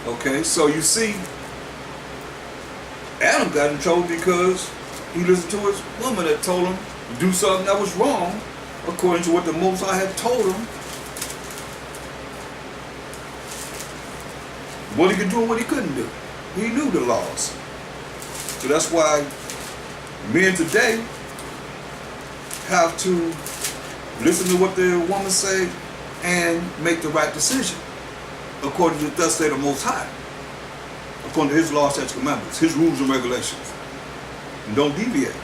Okay, so you see, Adam got in trouble because he listened to his woman that told him to do something that was wrong, according to what the Most High had told him. What he could do and what he couldn't do. He knew the laws. So that's why men today have to listen to what their woman say and make the right decision, according to thus say the Most High, according to his law, statutes, commandments, his rules and regulations. And don't deviate.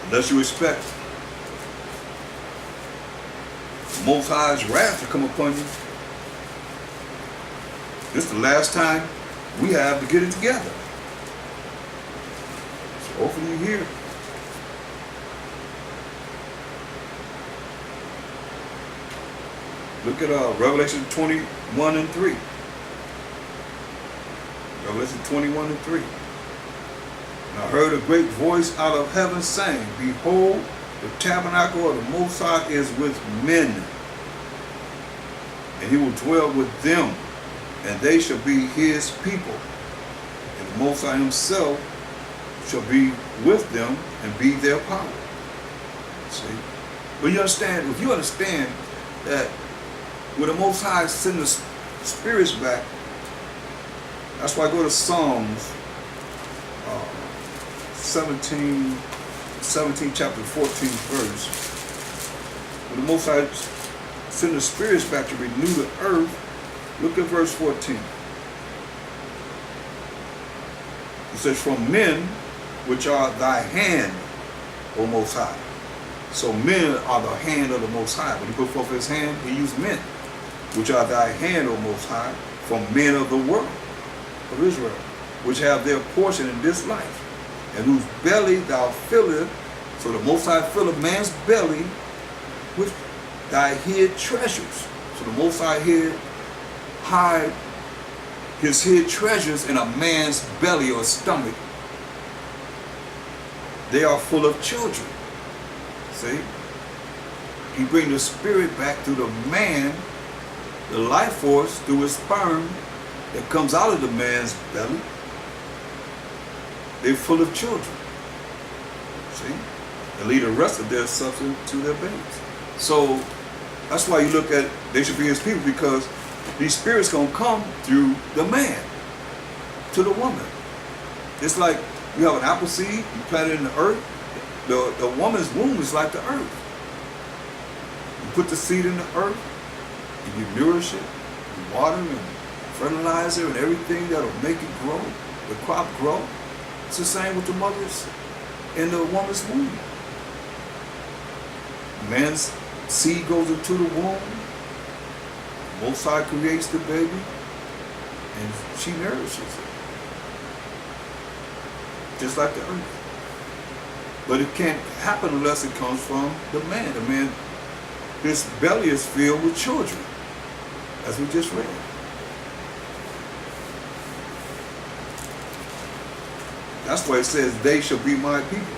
Unless you expect the Most High's wrath to come upon you. This is the last time we have to get it together. So hopefully you hear. Look at Revelation 21 and 3. Revelation 21 and 3. And I heard a great voice out of heaven saying, Behold, the tabernacle of the Most High is with men, and he will dwell with them, and they shall be his people. And the Most High himself shall be with them and be their power. See? But you understand, if you understand that when the Most High send the spirits back, that's why I go to Psalms 17 chapter 14 verse. When the Most High send the spirits back to renew the earth, look at verse 14. It says, from men which are thy hand, O Most High. So men are the hand of the Most High. When he put forth his hand, he used men, which are thy hand, O Most High, from men of the world of Israel, which have their portion in this life, and whose belly thou fillest. So the Most High filleth man's belly with thy hid treasures. So the Most High hide his hid treasures in a man's belly or stomach. They are full of children. See? He brings the spirit back through the man, the life force, through his sperm that comes out of the man's belly. They're full of children. See? And lead the rest of their substance to their babes. So that's why you look at, they should be his people, because these spirits gonna come through the man to the woman. It's like you have an apple seed, you plant it in the earth. The woman's womb is like the earth. You put the seed in the earth, and you nourish it, you water and fertilizer and everything that'll make it grow, the crop grow. It's the same with the mothers in the woman's womb. Man's seed goes into the womb, Most High creates the baby, and she nourishes it. Just like the earth. But it can't happen unless it comes from the man. The man, his belly is filled with children, as we just read. That's why it says, they shall be my people.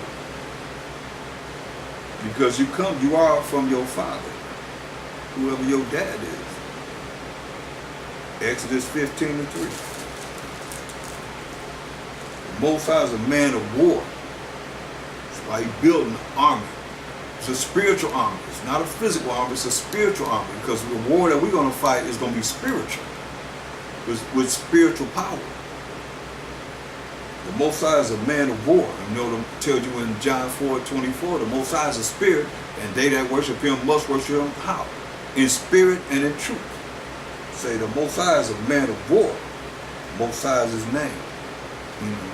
Because you are from your father, whoever your dad is. Exodus 15 and 3. The Most High is a man of war. That's why he built an army. It's a spiritual army. It's not a physical army, it's a spiritual army. Because the war that we're going to fight is going to be spiritual. With spiritual power. The Most High is a man of war. You know, it tells you in John 4:24, the Most High is a spirit, and they that worship him must worship him how? In spirit and in truth. Say the Most High is a man of war. The Most High is his name. You know,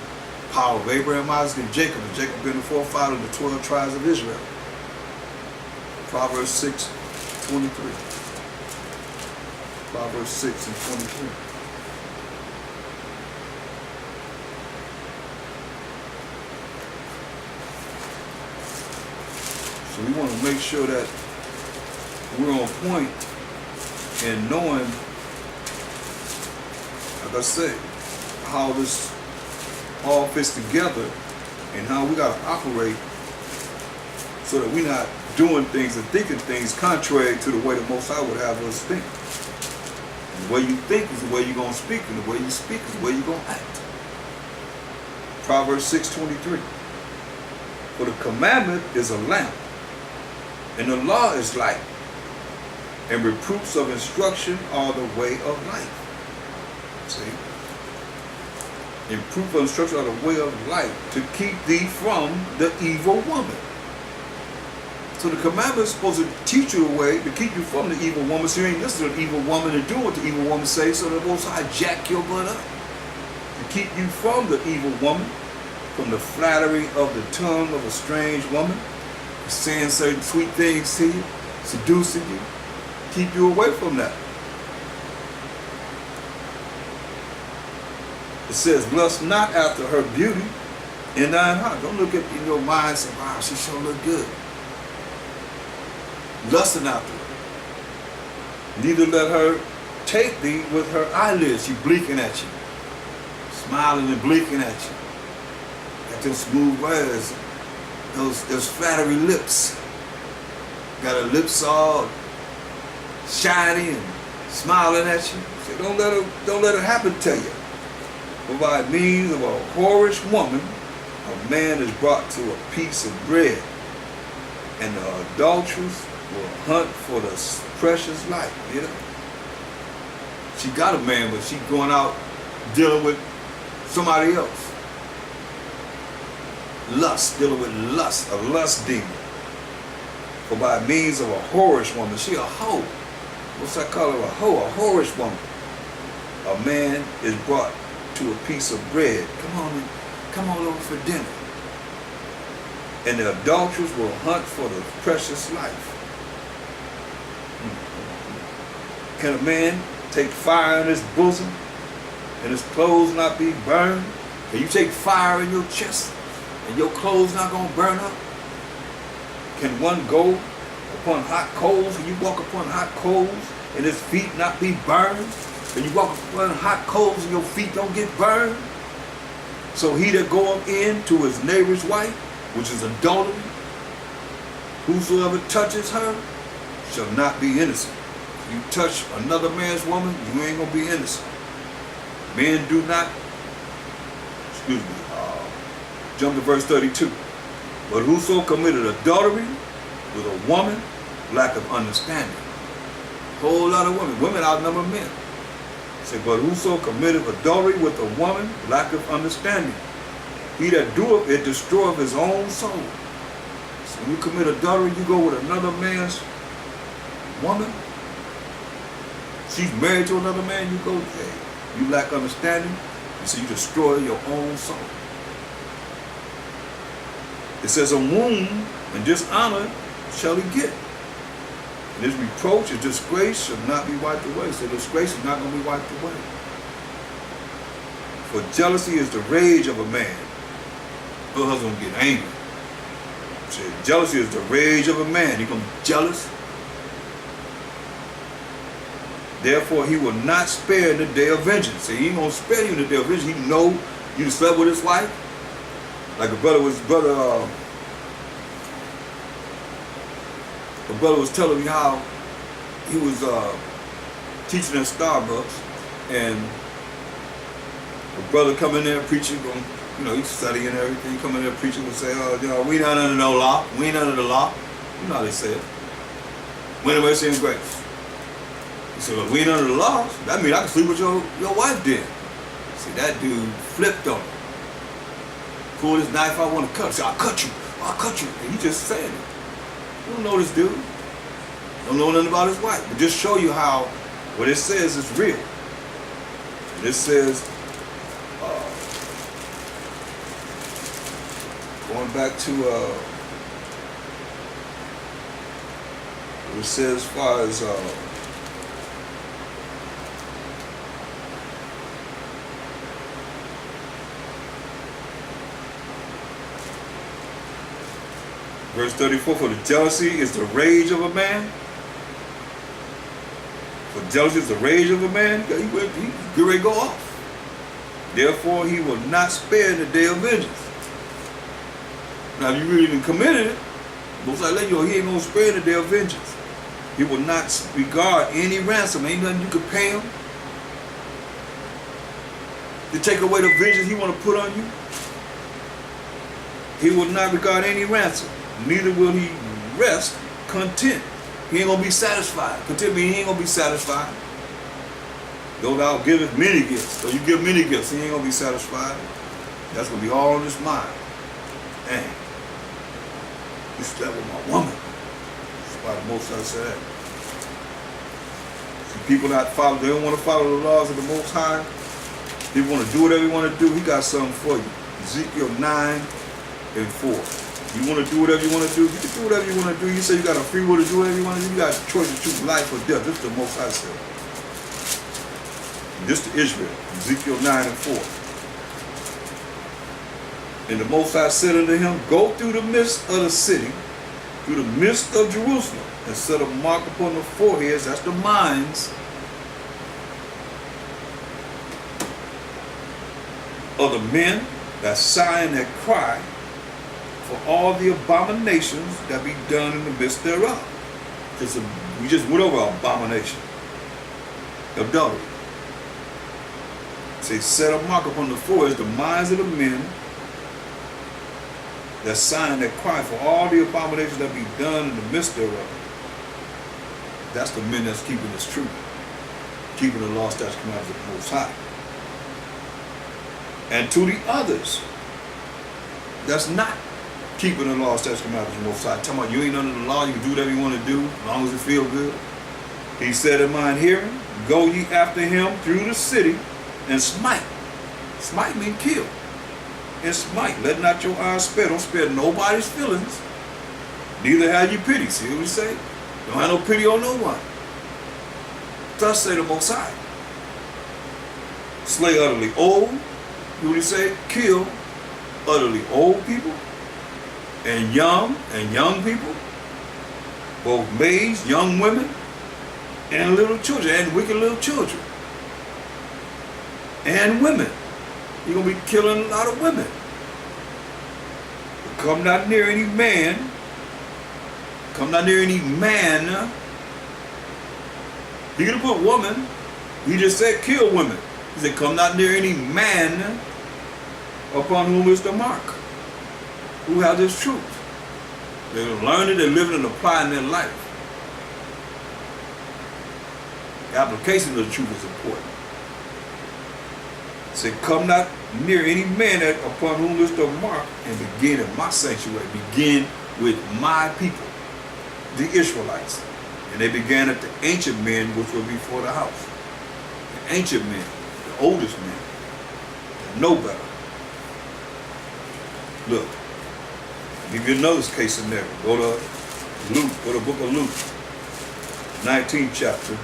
power of Abraham, Isaac, and Jacob. And Jacob being the forefather of the 12 tribes of Israel. Proverbs 6:23. Proverbs 6 and 23. So we want to make sure that we're on point in knowing, like I said, how this all fits together and how we got to operate so that we're not doing things and thinking things contrary to the way the Most High would have us think. The way you think is the way you're going to speak, and the way you speak is the way you're going to act. Proverbs 6:23. For the commandment is a lamp, and the law is light, and reproofs of instruction are the way of life. See? And proof of instruction are the way of life, to keep thee from the evil woman. So the commandment is supposed to teach you a way to keep you from the evil woman, so you ain't listen to the evil woman and do what the evil woman says, so they're supposed to hijack your butt up. To keep you from the evil woman, from the flattery of the tongue of a strange woman, saying certain sweet things to you, seducing you, keep you away from that. It says, lust not after her beauty in thine heart. Don't look at in your mind and say, wow, she sure look good. Lusting after her. Neither let her take thee with her eyelids. She blinking at you, smiling and blinking at you. Got those smooth words, those flattery lips. Got her lips all shiny and smiling at you. So don't let it happen to you. For by means of a whorish woman, a man is brought to a piece of bread, and the adulteress will hunt for the precious life. You know, she got a man, but she going out dealing with somebody else. Lust, dealing with lust, a lust demon. For by means of a whorish woman, she a hoe. What's that call her? A hoe, a whorish woman. A man is brought to a piece of bread. Come on over for dinner. And the adulterers will hunt for the precious life. Can a man take fire in his bosom and his clothes not be burned? Can you take fire in your chest and your clothes not going to burn up? Can one go upon hot coals? Can you walk upon hot coals and his feet not be burned? Can you walk upon hot coals and your feet don't get burned? So he that goeth in to his neighbor's wife, which is adultery, whosoever touches her shall not be innocent. If you touch another man's woman, you ain't going to be innocent. Men do not, jump to verse 32. But whoso committed adultery with a woman, lack of understanding. Whole lot of women outnumber men. Say, but whoso committeth adultery with a woman, lack of understanding. He that doeth it destroyeth his own soul. So when you commit adultery, you go with another man's woman. She's married to another man, you go, hey, you lack understanding, and so you destroy your own soul. It says, a wound and dishonor shall he get. And his reproach, his disgrace shall not be wiped away. So disgrace is not going to be wiped away. For jealousy is the rage of a man. Her husband will get angry. So jealousy is the rage of a man. He's going to be jealous. Therefore, he will not spare in the day of vengeance. See, he ain't going to spare you in the day of vengeance. He know you slept with his wife. Like a brother was telling me how he was teaching at Starbucks, and a brother come in there preaching, he's studying and everything, come in there preaching and say, we not under no law, we ain't under the law. You know how they say it. We in mercy and grace. He said, well, we ain't under the law. That means I can sleep with your wife then. See, that dude flipped on him. Pulled his knife, I want to cut. He said, I'll cut you. And he just saying it. You don't know this dude. Don't know nothing about his wife. But just show you how what it says is real. And it says, going back to what it says as far as verse 34, for the jealousy is the rage of a man. For jealousy is the rage of a man. He get ready to go off. Therefore, he will not spare in the day of vengeance. Now, if you really even committed it, most likely he ain't going to spare in the day of vengeance. He will not regard any ransom. Ain't nothing you could pay him. to take away the visions he want to put on you. He will not regard any ransom, neither will he rest content. He ain't gonna be satisfied. Content means he ain't gonna be satisfied. Though thou givest many gifts, though you give many gifts, he ain't gonna be satisfied. That's gonna be all in his mind. Dang, you slept with my woman. That's why the Most High said that. See, people not follow, they don't want to follow the laws of the Most High. They want to do whatever they want to do. He got something for you. Ezekiel 9:4. You want to do whatever you want to do, you can do whatever you want to do. You say you got a free will to do whatever you want to do. You got a choice to choose life or death. This is the Most High said. This to Israel, Ezekiel 9:4. And the Most High said unto him, go through the midst of the city, through the midst of Jerusalem, and set a mark upon the foreheads, that's the minds, of the men that sigh and that cry, for all the abominations that be done in the midst thereof. We just went over abomination, adultery. Say, set a mark upon the foreheads, the minds of the men that sigh and that cry, for all the abominations that be done in the midst thereof. That's the men that's keeping this truth, keeping the law, statutes, commandments of the Most High. And to the others that's not keeping the law, statutes, commandments of the Most High, talking about you ain't under the law, you can do whatever you want to do as long as it feel good. He said in mine hearing, go ye after him through the city and smite. Smite mean kill. And smite. Let not your eyes spare. Don't spare nobody's feelings. Neither have you pity. See what he say? Don't have no pity on no one. Thus say the Most High. Slay utterly old. What he say? Kill utterly old people and young people, both maids, young women, and little children, and wicked little children, and women. You're going to be killing a lot of women. Come not near any man. Come not near any man. He could have put woman. He just said kill women. He said come not near any man upon whom is the mark. Who have this truth. They're learning, they're living and applying their life. The application of the truth is important. Say, come not near any man that upon whom is the mark, and begin in my sanctuary. Begin with my people, the Israelites. And they began at the ancient men which were before the house. The ancient men, the oldest men, that know better. Look, give you another case scenario. Go to Luke, go to the book of Luke, 19th chapter.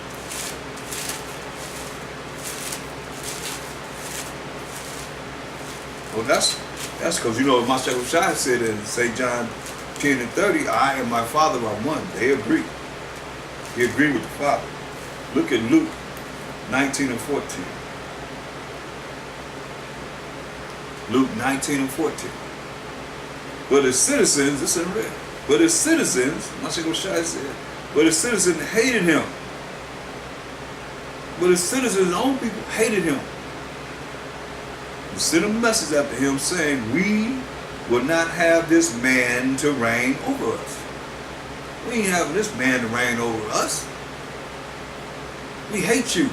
Well, that's because, you know, Mashiach Shai said in St. John 10:30, I and my Father are one. They agree. He agreed with the Father. Look at Luke 19:14. Luke 19:14. But his citizens, this is red. But his citizens, Mashiach Shai said, but his citizens hated him. But his citizens, his own people, hated him. Sent a message after him saying, we will not have this man to reign over us. We ain't having this man to reign over us. We hate you.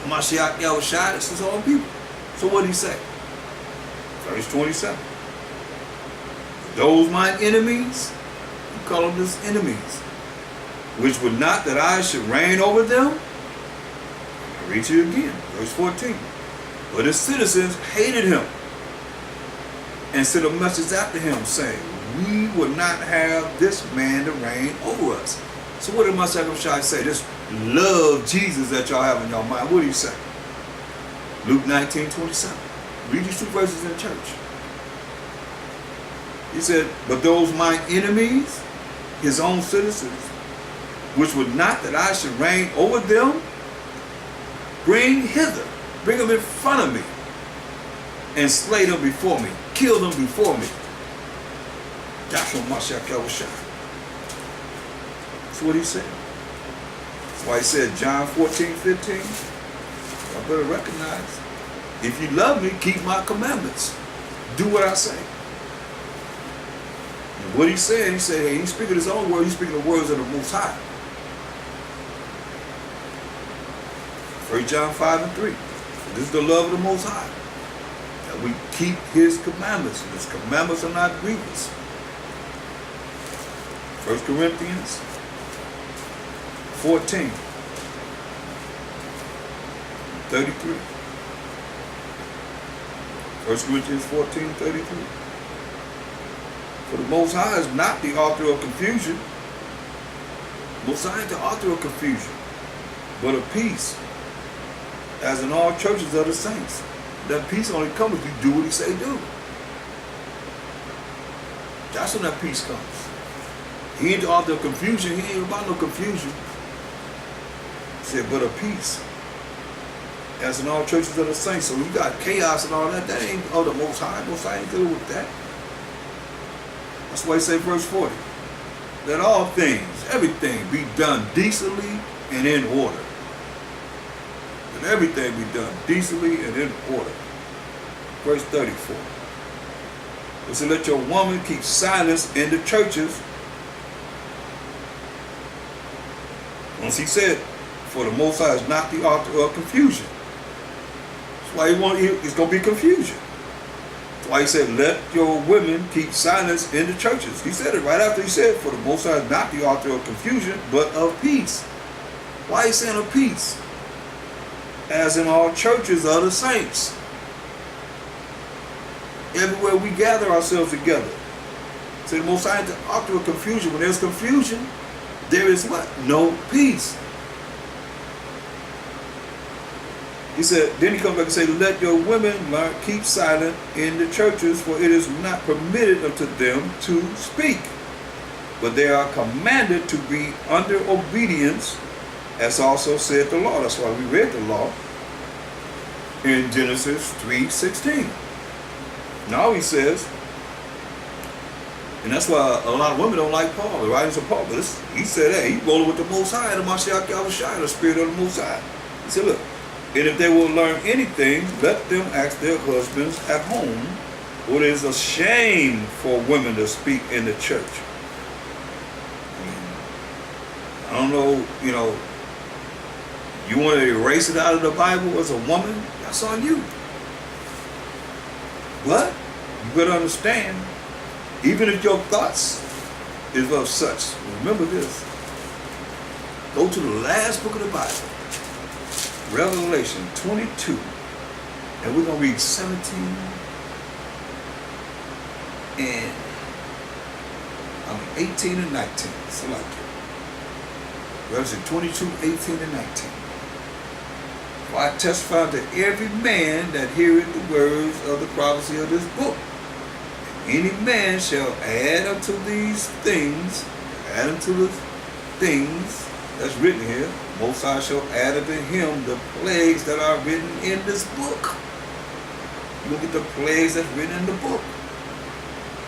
Mashiach Yahushua, this is all people. So what did he say? Verse 27. Those mine enemies, you call them his enemies, which would not that I should reign over them. I read to you again, verse 14. But his citizens hated him and sent a message after him saying, we will not have this man to reign over us. So what did Mashiach Shai say? This love Jesus that y'all have in your mind. What did he say? Luke 19:27. Read these two verses in church. He said, but those mine enemies, his own citizens, which would not that I should reign over them, bring hither. Bring them in front of me and slay them before me. Kill them before me. That's what Mashiach Yahushua. That's what he said. That's why he said John 14:15. I better recognize. If you love me, keep my commandments. Do what I say. And what he said, hey, he's speaking his own word, he's speaking the words of the Most High. 1 John 5:3. This is the love of the Most High. That we keep his commandments. And his commandments are not grievous. 1 Corinthians 14:33. (1 Corinthians 14:33). For the Most High is not the author of confusion. Most High ain't the author of confusion, but of peace, as in all churches of the saints. That peace only comes if you do what he say do. That's when that peace comes. He ain't the author of confusion. He ain't about no confusion. He said, but of peace, as in all churches of the saints. So you got chaos and all that. That ain't of the Most High. Most High ain't dealing with that. That's why he say verse 40. Let all things, everything be done decently and in order. Let everything be done decently and in order. Verse 34. It said, let your woman keep silence in the churches. Once he said, for the Most High is not the author of confusion. That's why it's going to be confusion. That's why he said, let your women keep silence in the churches. He said it right after he said, for the Most High is not the author of confusion, but of peace. Why he saying of peace? As in all churches of the saints. Everywhere we gather ourselves together. So the Most High is the author of confusion. When there's confusion, there is what? No peace. He said, then he comes back and says, let your women keep silent in the churches, for it is not permitted unto them to speak. But they are commanded to be under obedience, as also said the law. That's why we read the law in Genesis 3:16. Now he says, and that's why a lot of women don't like Paul, the writings of Paul. But he said, hey, he's rolling with the Most High, the Mashiach Yahushua, the Spirit of the Most High. He said, look, and if they will learn anything, let them ask their husbands at home, for it is a shame for women to speak in the church. I don't know, you want to erase it out of the Bible as a woman, that's on you. But you better understand, even if your thoughts is of such, remember this. Go to the last book of the Bible, Revelation 22, and we're going to read 17 and 18 and 19. So like that. Revelation 22, 18 and 19. For I testify to every man that heareth the words of the prophecy of this book. And any man shall add unto these things, that's written here, Most High shall add unto him the plagues that are written in this book. You look at the plagues that's written in the book.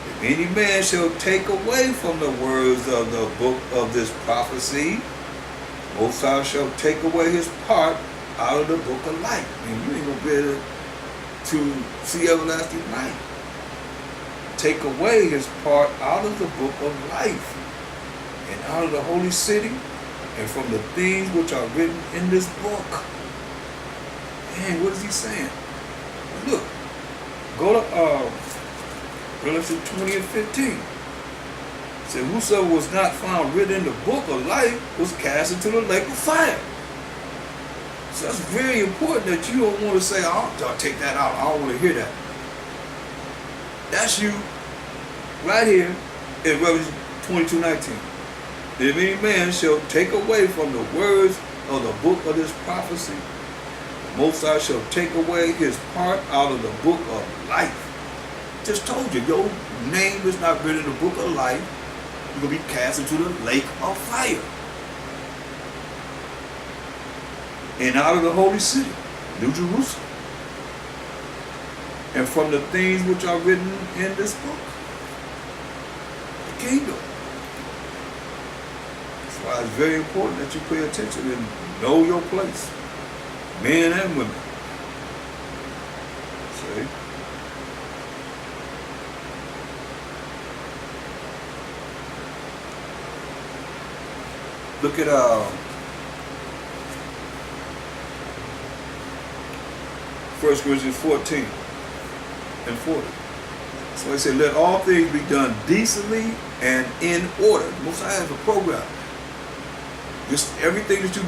If any man shall take away from the words of the book of this prophecy, Most High shall take away his part out of the book of life. And you ain't going to be able to see everlasting life. Take away his part out of the book of life, and out of the holy city, and from the things which are written in this book. Man, what is he saying? Look, go to Revelation 20 and 15. It said, whosoever was not found written in the book of life was cast into the lake of fire. So that's very important that you don't want to say, I'll take that out. I don't want to hear that. That's you right here in Revelation 22:19. If any man shall take away from the words of the book of this prophecy, the Most High shall take away his part out of the book of life. Just told you, your name is not written in the book of life. You're going to be cast into the lake of fire. And out of the holy city, New Jerusalem. And from the things which are written in this book, the kingdom. That's why it's very important that you pay attention and know your place, men and women. Look at 1 Corinthians 14 and 40. So he said, let all things be done decently and in order. Most High has a program. Just everything that you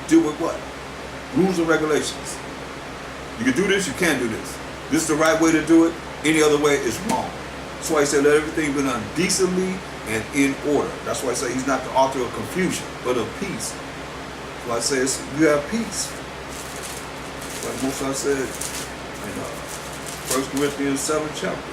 do with what? Rules and regulations. You can do this, you can't do this. This is the right way to do it. Any other way is wrong. That's why he said, let everything be done decently and in order. That's why I say he's not the author of confusion, but of peace. So I say you have peace. Like most I said in 1 Corinthians 7 chapter.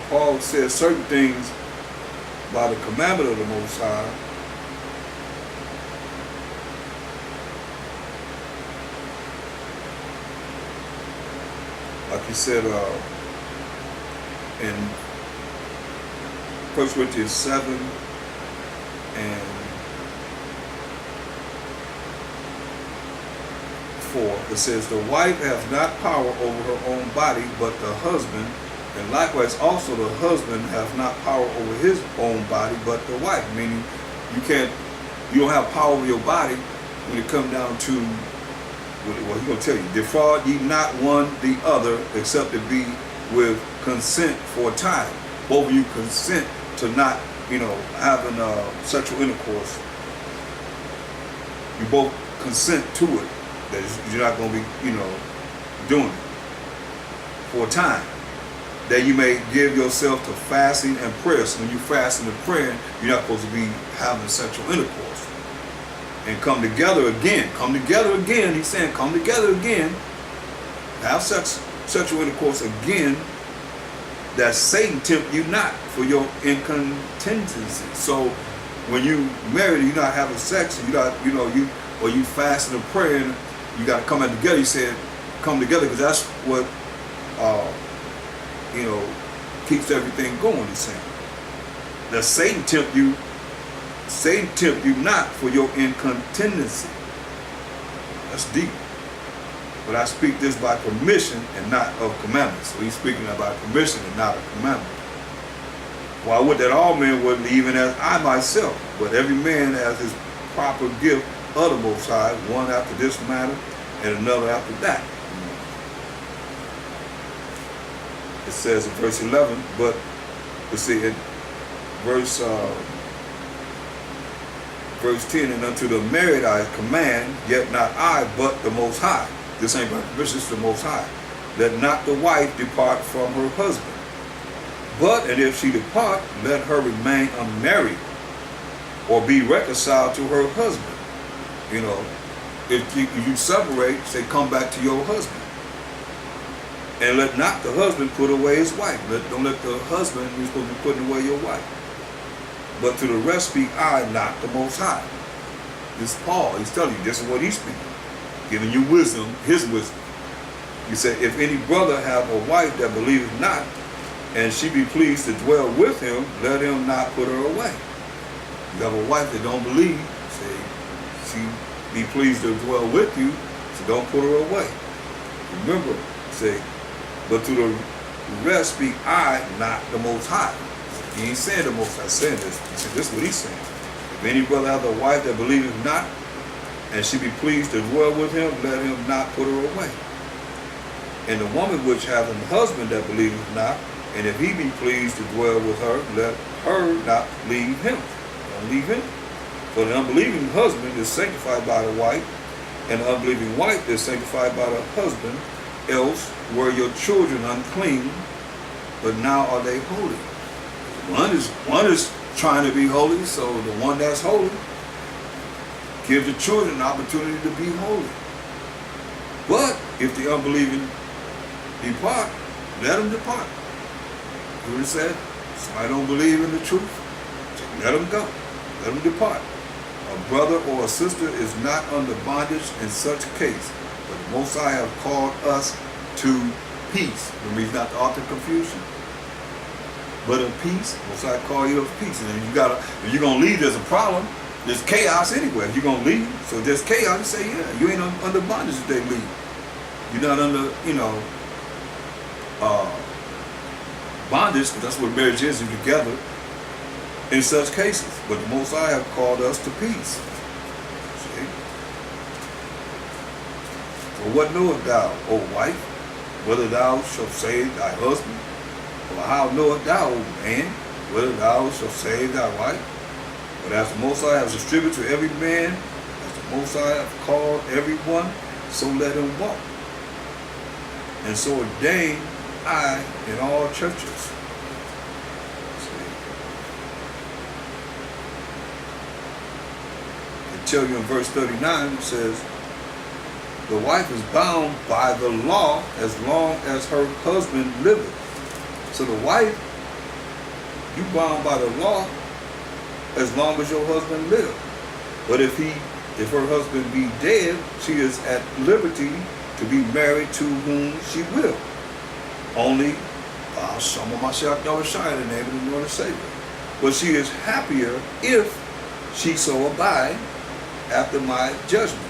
Paul says certain things by the commandment of the Most High. Like he said in 1 Corinthians 7 and 4, it says, the wife has not power over her own body, but the husband. And likewise, also the husband has not power over his own body, but the wife. Meaning, you don't have power over your body when it comes down to, well, he's going to tell you, defraud ye not one the other, except it be with consent for a time. Both of you consent to not, having sexual intercourse. You both consent to it, that you're not going to be, doing it for a time. That you may give yourself to fasting and prayer. So when you fasting and praying, you're not supposed to be having sexual intercourse. And come together again. Come together again. He's saying, come together again. Have sexual intercourse again. That Satan tempt you not for your incontinency. So when you married, you're not having sex, and you fasting and praying, you got to come out together. He said, come together, because that's what keeps everything going, he's saying. That Satan tempt you not for your incontinency. That's deep. But I speak this by permission and not of commandment. So he's speaking about permission and not of commandment. Well, I would that all men would, even as I myself, but every man has his proper gift of the Most High, one after this matter and another after that. It says in verse 11, but you see in verse 10, and unto the married I command, yet not I, but the Most High. This ain't by permission, it's the Most High. Let not the wife depart from her husband. But, and if she depart, let her remain unmarried, or be reconciled to her husband. If you separate, say, come back to your husband. And let not the husband put away his wife. Don't let the husband, you're supposed to be putting away your wife. But to the rest speak I, not the Most High. This is Paul. He's telling you, this is what he's speaking. Giving you wisdom, his wisdom. He said, if any brother have a wife that believeth not, and she be pleased to dwell with him, let him not put her away. You have a wife that don't believe, say, she be pleased to dwell with you, so don't put her away. Remember, say, but to the rest speak I, not the Most High. He ain't saying the Most High saying this. He said, this is what he's saying. If any brother have a wife that believeth not, and she be pleased to dwell with him, let him not put her away. And the woman which hath an husband that believeth not, and if he be pleased to dwell with her, let her not leave him. Don't leave him. For the unbelieving husband is sanctified by the wife, and the unbelieving wife is sanctified by the husband. else were your children unclean, but now are they holy. One is trying to be holy, so the one that's holy gives the children an opportunity to be holy. But if the unbelieving depart, let them depart. You know what it said? Somebody don't believe in the truth, let them go. Let them depart. A brother or a sister is not under bondage in such case, but the Most High have called us to peace. Remember, he's not the author of confusion, but of peace. Most High call you of peace. And if you're gonna leave, there's a problem. There's chaos anywhere. If you're gonna leave, so there's chaos. You say, yeah, you ain't under bondage if they leave. You're not under, bondage, because that's what marriage is, you're together in such cases. But the Most High have called us to peace. See? For what knowest thou, O wife, whether thou shalt save thy husband? Or how knowest thou, O man, whether thou shalt save thy wife? But as the Most High has distributed to every man, as the Most High have called everyone, so let him walk. And so ordain I in all churches. It tell you in verse 39, it says, the wife is bound by the law as long as her husband liveth. So the wife, you bound by the law as long as your husband lives. But if her husband be dead, she is at liberty to be married to whom she will. Only some of myself don't shine in the name of the Lord and Savior. But she is happier if she so abide after my judgment.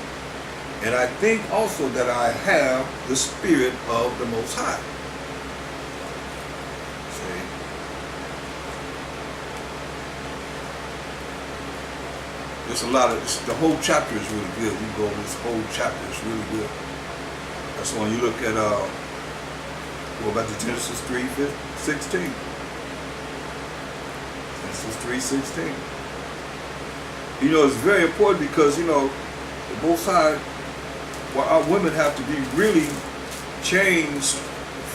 And I think also that I have the Spirit of the Most High. See? There's a lot of, the whole chapter is really good. You go over this whole chapter, it's really good. That's when you look at, go back to Genesis 3:16. Genesis 3:16. It's very important because, the Most High, our women have to be really changed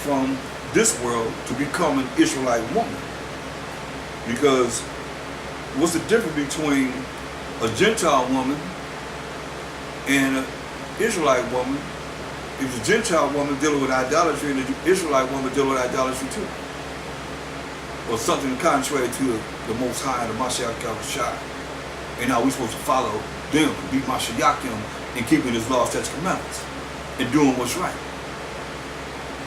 from this world to become an Israelite woman. Because what's the difference between a Gentile woman and an Israelite woman? If the Gentile woman dealing with idolatry and the Israelite woman dealing with idolatry too. Or something contrary to the Most High and the Mashiach Yahushua. And now we're supposed to follow them, be Mashiachim, and keeping his laws, statutes, commandments, and doing what's right.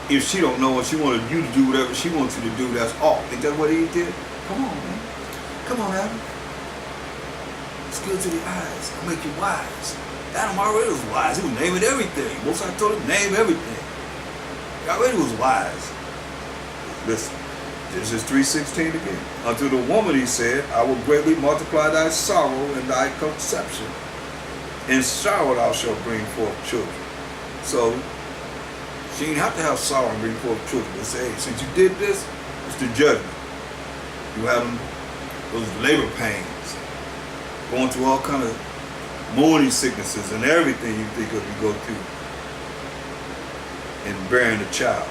If she don't know and she wanted you to do whatever she wants you to do, that's all. Ain't that what he did? Come on, man. Come on, Adam. It's good to the eyes. I'll make you wise. Adam already was wise. He was naming everything. Most I told him, name everything. He already was wise. Listen, Genesis 3:16 again. Unto the woman he said, I will greatly multiply thy sorrow and thy conception. In sorrow thou shalt bring forth children. So, she didn't have to have sorrow and bring forth children. They say, hey, since you did this, it's the judgment. You have those labor pains, going through all kind of morning sicknesses and everything you think of you go through in bearing a child.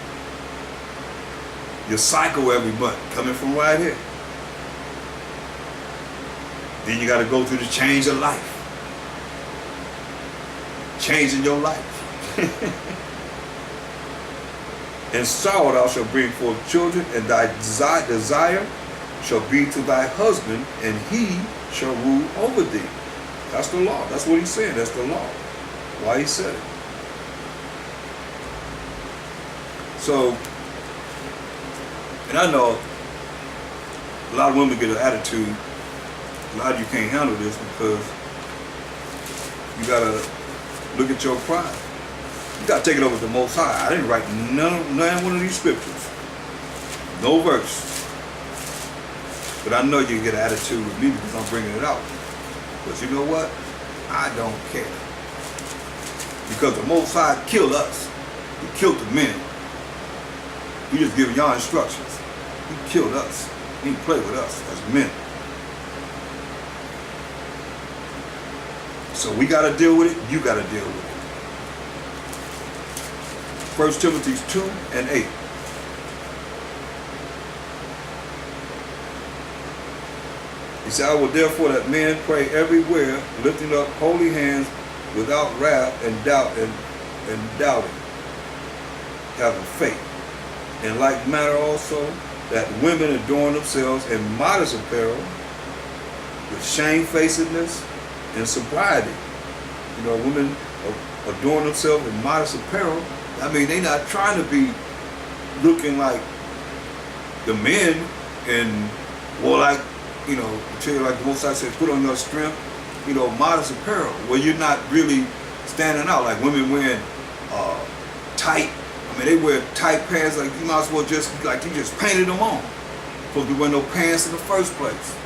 Your cycle every month coming from right here. Then you got to go through the change of life. Changing your life. In sorrow thou shalt bring forth children, and thy desire shall be to thy husband, and he shall rule over thee. That's the law. That's what he's saying. That's the law. Why he said it. So, and I know a lot of women get an attitude. A lot of you can't handle this because you gotta look at your pride. You gotta take it over to the Most High. I didn't write none one of these scriptures. No verse. But I know you get an attitude with me because I'm bringing it out. But you know what? I don't care. Because the Most High killed us. He killed the men. We just giving y'all instructions. He killed us. He didn't play with us as men. So we got to deal with it. You got to deal with it. 1 Timothy 2 and 8. He said, I will therefore that men pray everywhere, lifting up holy hands without wrath and doubt and doubting, having faith. In like manner also, that women adorn themselves in modest apparel, with shamefacedness and sobriety. You know, women adorn themselves in modest apparel. I mean, they're not trying to be looking like the men and, or like, you know, like the Most High said, put on your strength, you know, modest apparel, where you're not really standing out. Like women wearing tight, I mean, they wear tight pants, like you might as well just, like you just painted them on. Supposed to be wearing no pants in the first place.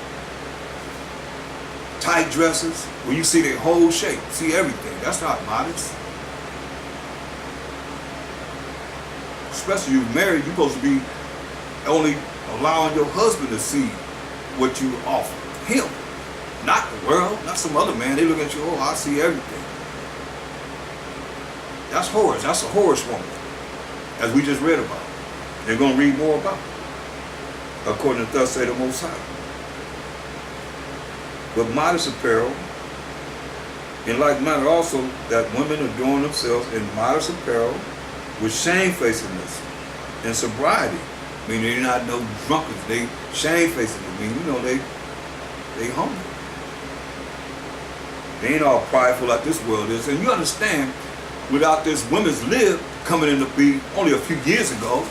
Tight dresses, where you see their whole shape, see everything. That's not modest. Especially you married, you're supposed to be only allowing your husband to see what you offer him, not the world, not some other man. They look at you, oh, I see everything. That's whorish. That's a whorish woman, as we just read about. They're going to read more about it, according to thus say the Most High. But modest apparel, in like manner also, that women adorn themselves in modest apparel with shamefacedness and sobriety. I mean, they're not no drunkards. They shamefaced. I mean, you know, they humble. They ain't all prideful like this world is. And you understand, without this women's lib coming into being only a few years ago,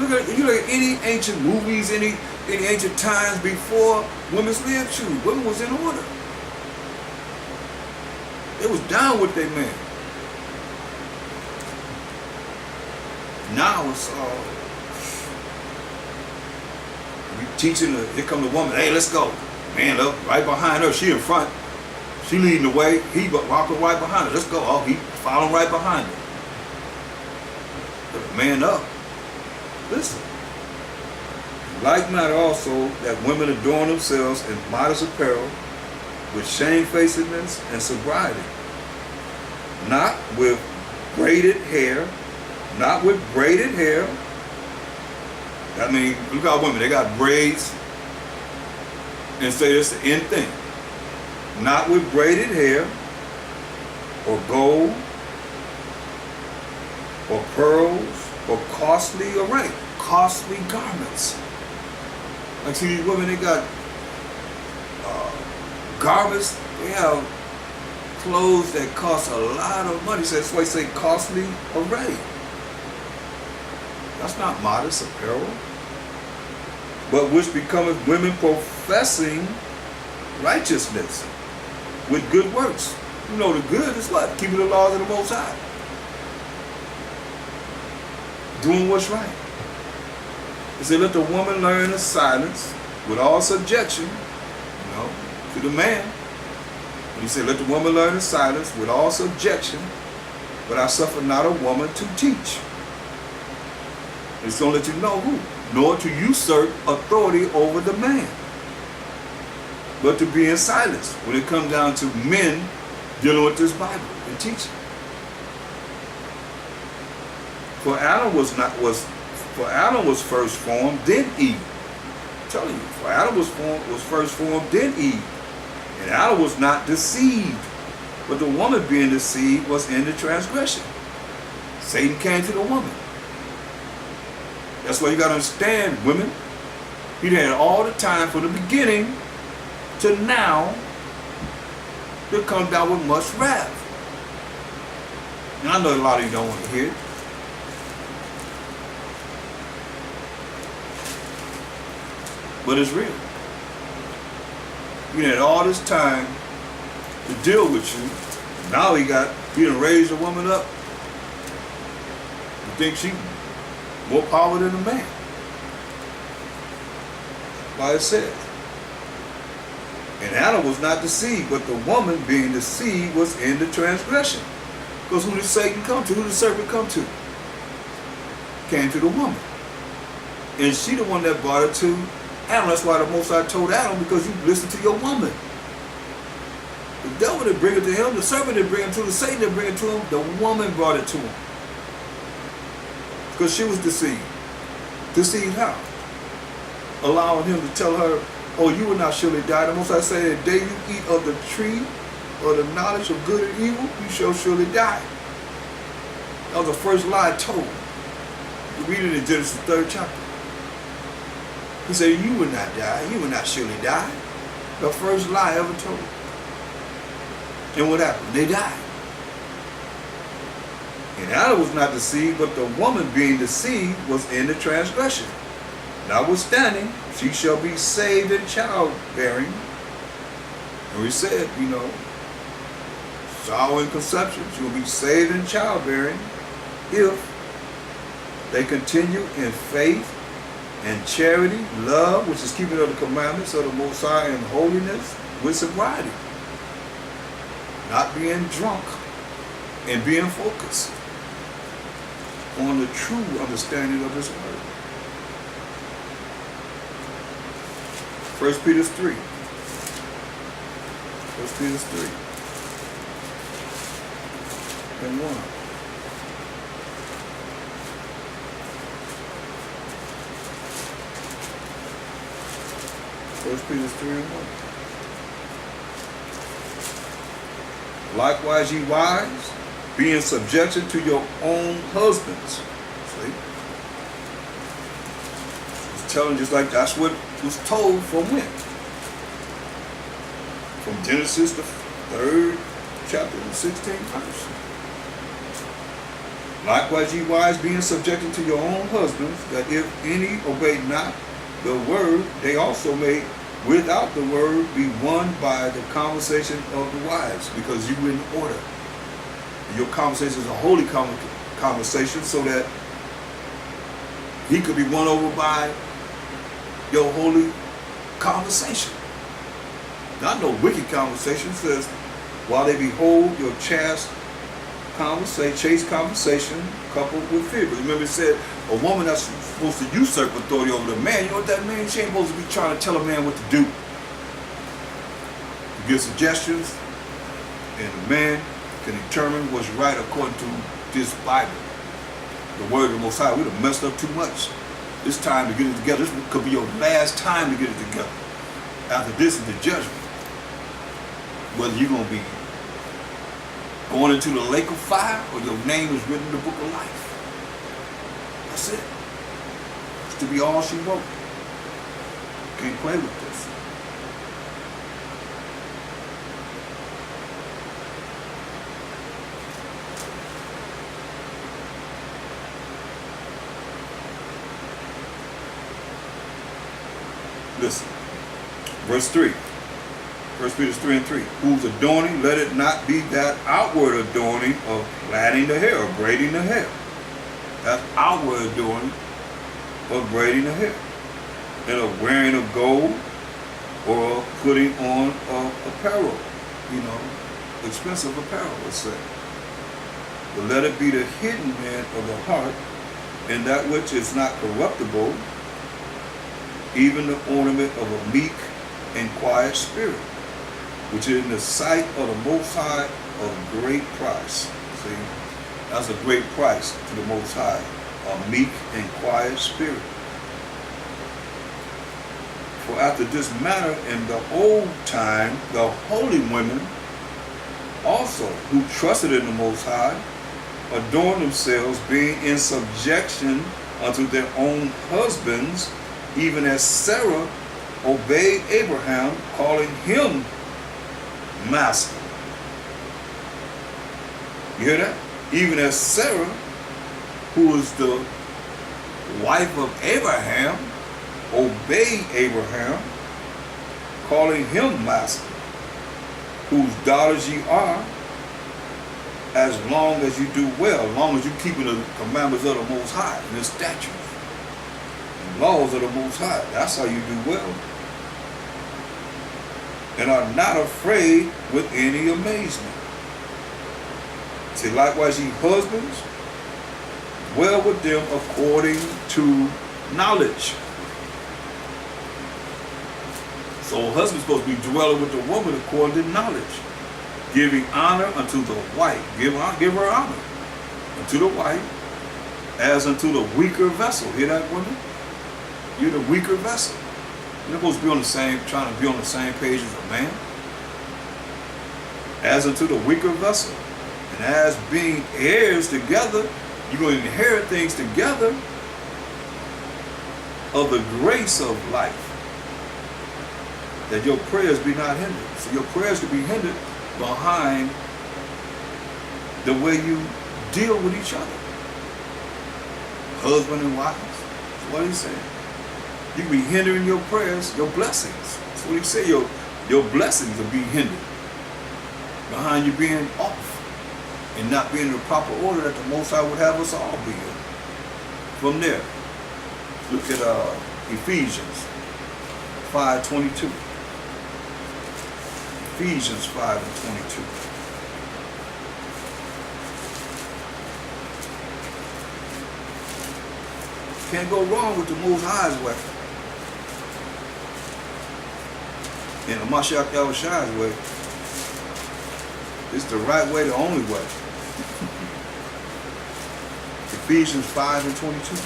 look at any ancient movies, any ancient times before women's lib, shoot, women was in order. They was down with their man. Now it's teaching, here come the woman, hey, let's go. Man, look, right behind her, she in front. She leading the way, he walking right behind her. Let's go. Oh, he following right behind her. But the man up. Listen. Like matter also, that women adorn themselves in modest apparel, with shamefacedness and sobriety. Not with braided hair, not with braided hair. I mean, look at women, they got braids and say it's the end thing. Not with braided hair or gold or pearls or costly array, costly garments. Like see these women, they got garments, they have clothes that cost a lot of money. So that's why they say costly array. That's not modest apparel. But which becometh women professing righteousness with good works. You know the good is what? Keeping the laws of the Most High. Doing what's right. He said, let the woman learn in silence with all subjection, you know, to the man. And he said, let the woman learn in silence with all subjection, but I suffer not a woman to teach. It's going to let you know who, nor to usurp authority over the man, but to be in silence when it comes down to men dealing with this Bible and teaching. For Adam was first formed, then Eve. I'm telling you, for Adam was first formed, then Eve. And Adam was not deceived, but the woman being deceived was in the transgression. Satan came to the woman. That's why you got to understand, women. He had all the time from the beginning to now to come down with much wrath. And I know a lot of you don't want to hear it. But it's real. He had all this time to deal with you. Now he done raised a woman up. You think she more power than a man? Why it says. And Adam was not deceived, but the woman being deceived was in the transgression. Because who did Satan come to? Who did the serpent come to? Came to the woman. And she the one that brought it to Adam. That's why the Most High told Adam, because you listen to your woman. The devil didn't bring it to him. The serpent didn't bring it to him. Satan didn't bring it to him. The woman brought it to him. Because she was deceived. Deceived how? Allowing him to tell her, oh, you will not surely die. The Most High said, the day you eat of the tree or the knowledge of good and evil, you shall surely die. That was the first lie told. You read it in Genesis 3rd chapter. He said, you will not die. You will not surely die. The first lie ever told. And what happened? They died. And Adam was not deceived, but the woman being deceived was in the transgression. Notwithstanding, she shall be saved in childbearing. And we said, sorrow in conception. She will be saved in childbearing if they continue in faith and charity, love, which is keeping of the commandments of the Most High, and holiness with sobriety. Not being drunk and being focused on the true understanding of His word. 1 Peter 3. 1 Peter 3 and 1. 1 Peter 3 and 1. Likewise, ye wives, be in subjection to your own husbands. See? It's telling just like that's what was told from when? From Genesis, the 3rd chapter, the 16th verse. Likewise, ye wives, be in subjection to your own husbands, that if any obey not the word, they also may without the word be won by the conversation of the wives, because you in order. Your conversation is a holy conversation, so that he could be won over by your holy conversation. Not no wicked conversation. It says, while they behold your chaste conversation coupled with fear. But remember it said, a woman that's supposed to usurp authority over the man, you know what that means? She ain't supposed to be trying to tell a man what to do. To give suggestions, and the man can determine what's right according to this Bible. The word of the Most High. We done messed up too much. It's time to get it together. This could be your last time to get it together. After this is the judgment. Whether you're going to be going into the lake of fire or your name is written in the book of life. That's it. It's to be all she wrote. Can't play with this. Listen, verse 3, 1 Peter 3 and 3. Whose adorning, let it not be that outward adorning of plaiting the hair or braiding the hair. That's outward adorning of braiding the hair. And of wearing of gold or of putting on of apparel. Expensive apparel, let's say. But let it be the hidden man of the heart, and that which is not corruptible, even the ornament of a meek and quiet spirit, which is in the sight of the Most High of great price. See, that's a great price to the Most High, a meek and quiet spirit. For after this manner in the old time, the holy women also, who trusted in the Most High, adorned themselves, being in subjection unto their own husbands, even as Sarah obeyed Abraham, calling him master. You hear that? Even as Sarah, who was the wife of Abraham, obeyed Abraham, calling him master, whose daughters ye are, as long as you do well, as long as you keep the commandments of the Most High, and the statutes, laws of the Most High. That's how you do well. And are not afraid with any amazement. Say, likewise, ye husbands, dwell with them according to knowledge. So a husband's supposed to be dwelling with the woman according to knowledge, giving honor unto the wife. Give her honor unto the wife, as unto the weaker vessel. Hear that, women? You're the weaker vessel. You're supposed to be on the same, trying to be on the same page as a man. As unto the weaker vessel. And as being heirs together, you're going to inherit things together of the grace of life. That your prayers be not hindered. So your prayers could be hindered behind the way you deal with each other. Husband and wives. That's what he's saying. You can be hindering your prayers, your blessings. That's what he said. Your blessings will be hindered behind you being off and not being in the proper order that the Most High would have us all be in. From there, look at Ephesians 5:22. Ephesians 5:22. Can't go wrong with the Most High's way. And the Mashiach Yahushai's way. It's the right way, the only way. Ephesians 5:22.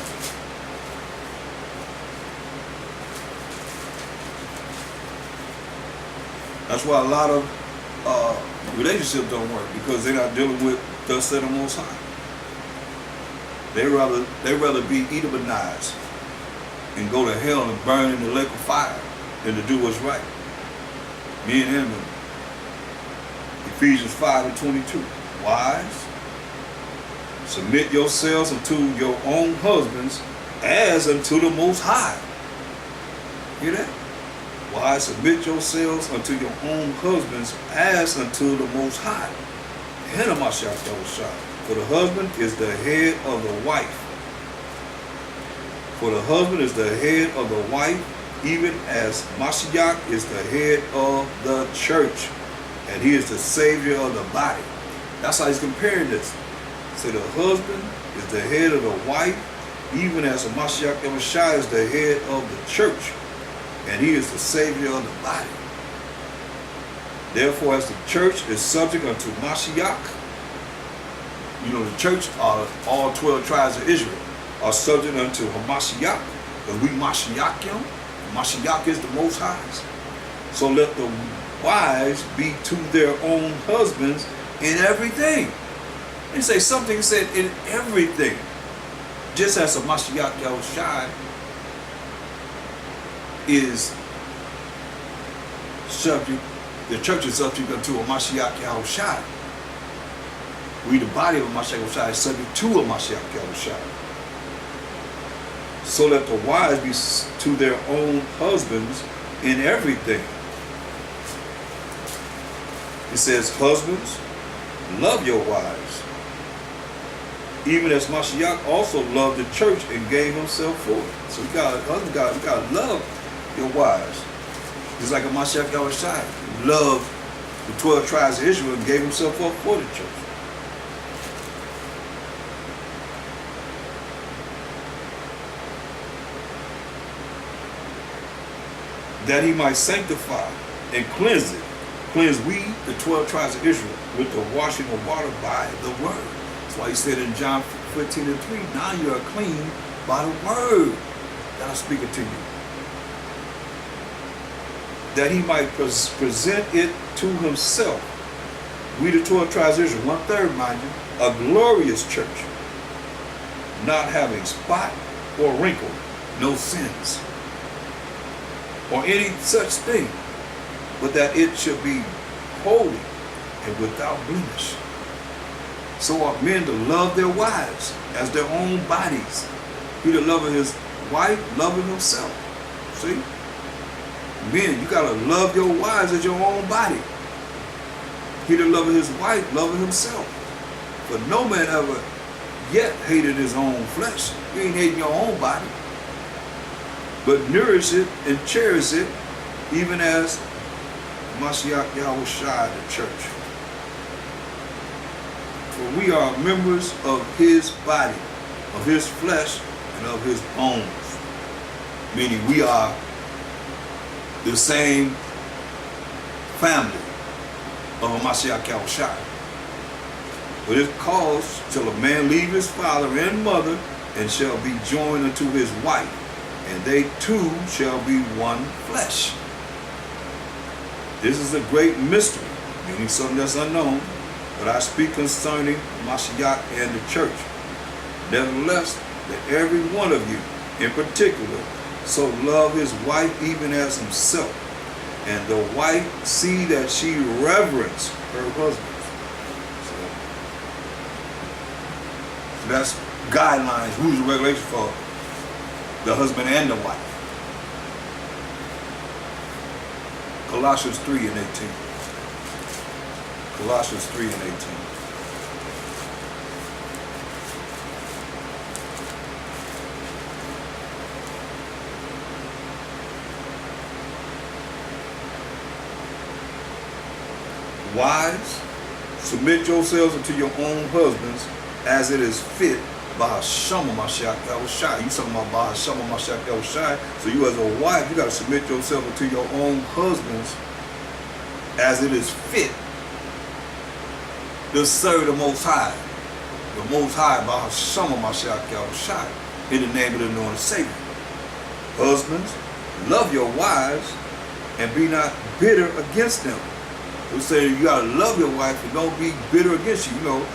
That's why a lot of relationships don't work, because they're not dealing with thus said the Most High. They rather be Edomanized and go to hell and burn in the lake of fire than to do what's right. Me and him. Ephesians 5:22. Wives, submit yourselves unto your own husbands as unto the Most High. Hear that? Wives, submit yourselves unto your own husbands as unto the Most High. Head of Mashiach Yahushua. For the husband is the head of the wife. For the husband is the head of the wife, even as Mashiach is the head of the church. And he is the savior of the body. That's how he's comparing this. So the husband is the head of the wife, even as the Mashiach Yahushua is the head of the church. And he is the savior of the body. Therefore, as the church is subject unto Mashiach, you know, the church, all 12 tribes of Israel, are subject unto Hamashiach, because we Mashiachim. Mashiach is the Most High. So let the wives be to their own husbands in everything. And say something said in everything. Just as a Mashiach Yahushai is subject, the church is subject unto a Mashiach Yahushai. We, the body of a Mashiach Yahushai, is subject to a Mashiach Yahushai. So let the wives be to their own husbands in everything. It says, husbands, love your wives, even as Mashiach also loved the church and gave himself for it. So you gotta love your wives. Just like a Mashiach Yahushai loved the 12 tribes of Israel and gave himself up for the church. That he might sanctify and cleanse it. Cleanse we, the 12 tribes of Israel, with the washing of water by the word. That's why he said in John 15:3, now you are clean by the word that I'm speaking to you. That he might present it to himself. We, the 12 tribes of Israel, 1/3, mind you, a glorious church, not having spot or wrinkle, no sins, or any such thing, but that it should be holy and without blemish. So ought men to love their wives as their own bodies. He that loveth his wife, loveth himself. See? Men, you gotta love your wives as your own body. He that loveth his wife, loveth himself. For no man ever yet hated his own flesh. You ain't hating your own body, but nourish it and cherish it, even as Mashiach Yahushua, the church. For we are members of his body, of his flesh, and of his bones. Meaning we are the same family of Mashiach Yahushua. For this cause shall a man leave his father and mother, and shall be joined unto his wife, and they two shall be one flesh. This is a great mystery, meaning something that's unknown, but I speak concerning Mashiach and the church. Nevertheless, that every one of you in particular so love his wife even as himself, and the wife see that she reverence her husband. So that's guidelines, rules and regulations for the husband and the wife. Colossians 3 and 18. Colossians 3 and 18. Wives, submit yourselves unto your own husbands as it is fit by Hashem Mashiach Yahushai. You talking about by Hashem Mashiach Yahushai. So you as a wife, you got to submit yourself unto your own husbands as it is fit to serve the Most High. The Most High by Hashem Mashiach Yahushai, in the name of the Lord and Savior. Husbands, love your wives and be not bitter against them. We say you gotta love your wife and don't be bitter against you. You know,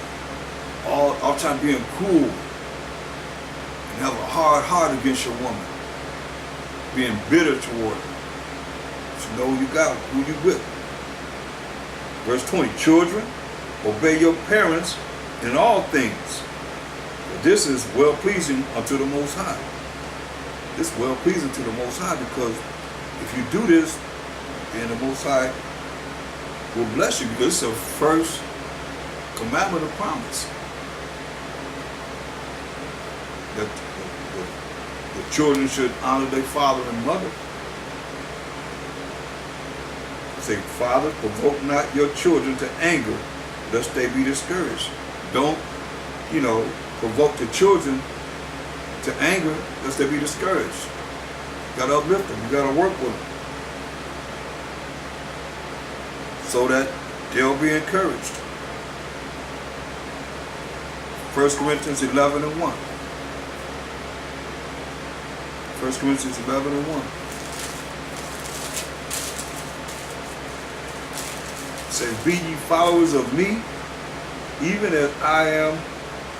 all time being cruel and have a hard heart against your woman, being bitter toward her. So know who you got, who you with. Verse 20, children, obey your parents in all things, for this is well pleasing unto the Most High. This is well pleasing to the Most High, because if you do this, then the Most High will bless you, because it's the first commandment of promise. That the children should honor their father and mother. Say, Father, provoke not your children to anger, lest they be discouraged. Don't, provoke the children to anger, lest they be discouraged. You gotta uplift them. You gotta work with them, so that they'll be encouraged. 1 Corinthians 11 and 1. 1 Corinthians 11 and 1. It says, be ye followers of me, even as I am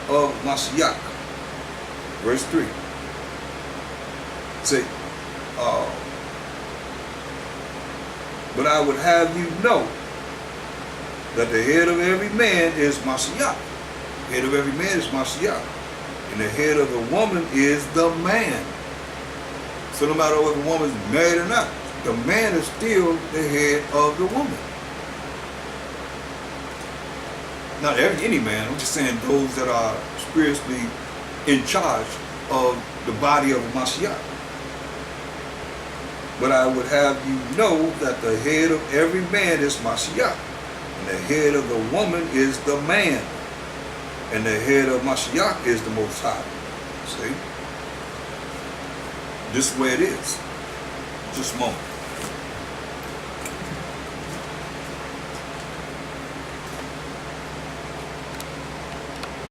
of Mashiach. Verse 3. Say, but I would have you know that the head of every man is Mashiach. The head of every man is Mashiach. And the head of the woman is the man. So no matter if a woman's married or not, the man is still the head of the woman. Not any man, I'm just saying those that are spiritually in charge of the body of Mashiach. But I would have you know that the head of every man is Mashiach, and the head of the woman is the man, and the head of Mashiach is the Most High. See? This is the way it is. Just a moment.